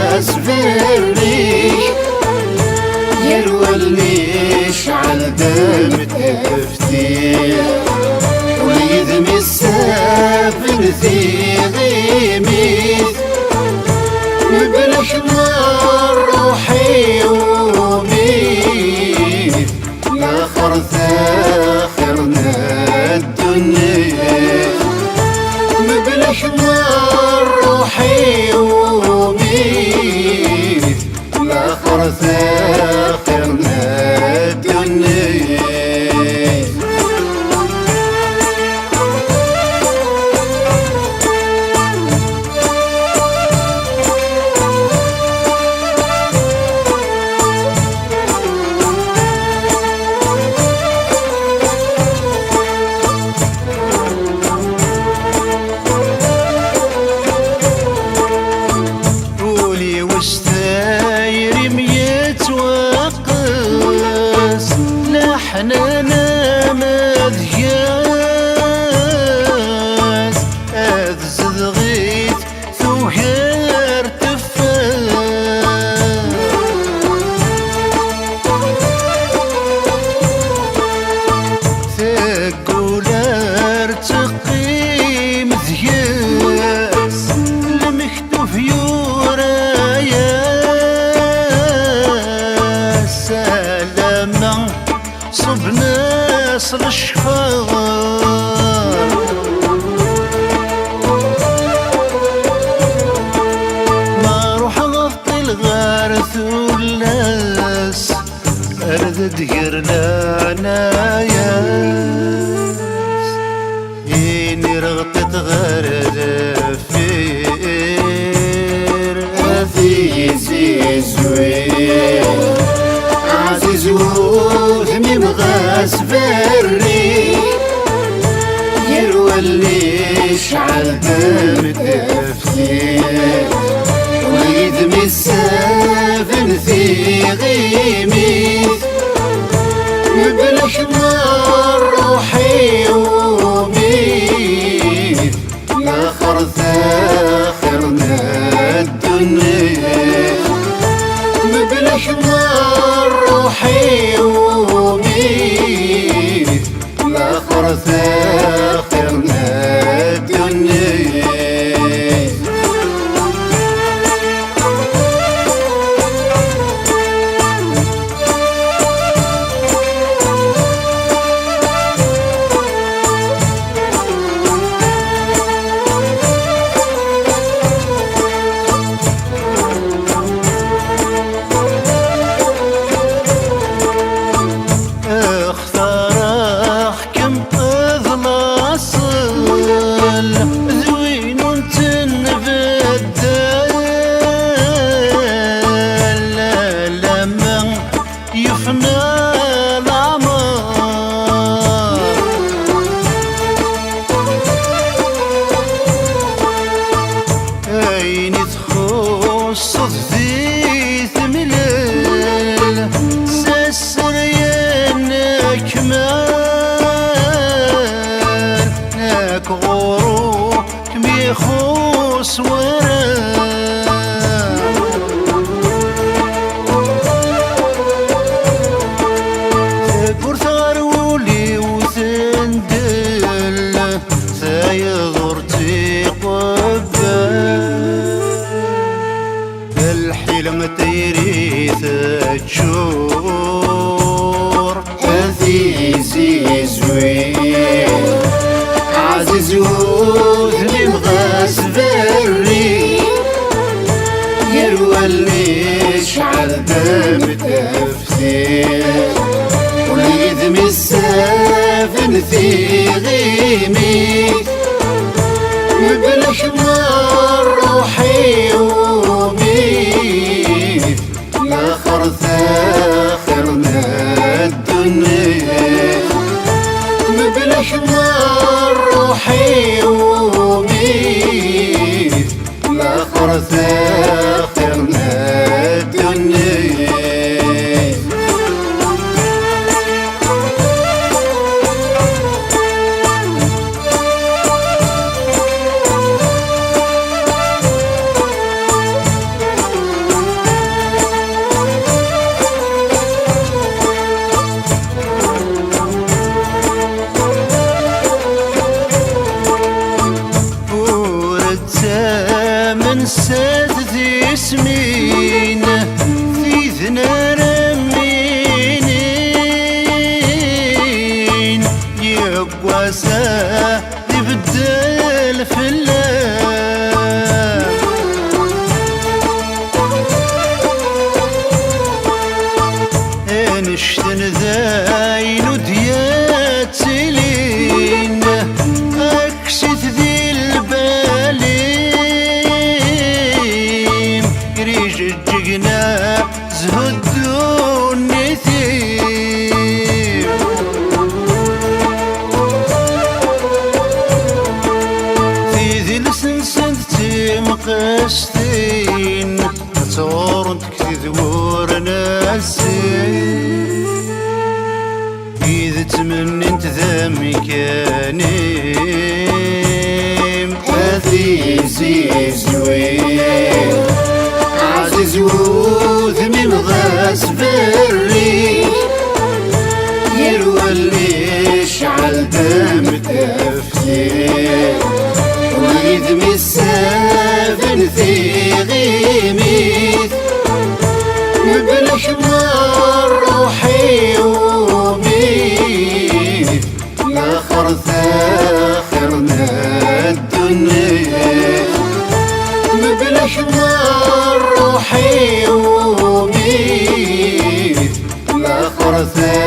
مغاس فريش يرولني شعل دم تفتير ويدمي السافن في غيميت نبلش نار روحي وميت لاخر ثاخرنا الدنيا نبلش نار روحي وميت لاخر ثاخرنا الدنيا حنانا مذياس أذ غيت ثوهر تفاس ثقول ارتقي مذياس لمكتوف يوراياس سلامة صب ناس الشفار ما روح غطي الغارث والناس أرد ديرنا عناياس إني رغطت غرد فير عزيزي زوين عزيز وهمي مغاس فري يرولي شعل دم تفتير ويدمي السافن في غيميت نبلش نار روحي وميت لاخر ثاخرنا الدنيا نبلش نار روحي وميت لاخر ثاخرنا الدنيا صدفي ثملل سسر ينك مال ناك غروك بيخوص ورال تقر ثارولي وثندل ثايضرتي قبال الحلم تيريث تشور عزيزي زوين عزيز وذني مغاس فري يرولي شعل دم تفتير وليدمي السافن في غيميت نبلش نار روحي وميت لاخر ثاخرنا الدنيا نبلش نار روحي وميت لاخر ثاخرنا الدنيا ذين ثيثنا رمينين يقواسا يبدل في اللام انشتن ذاين وديات سلين اكشت ذي البالين يريج الجقنا زهدون نثير في ذي السنسن تمقستين تصورنت كذور ناسين إذا تمنيت ذا مكانيم عزيزي زوين عزيز وذمي مغاس بري يروى اللي شعل دم تفتير ويذمي السافن في غيميث مبلا حمار روحي وميت الاخر ثاخرنا الدنيا مبلا حمار روحي وميت الاخر ثاخرنا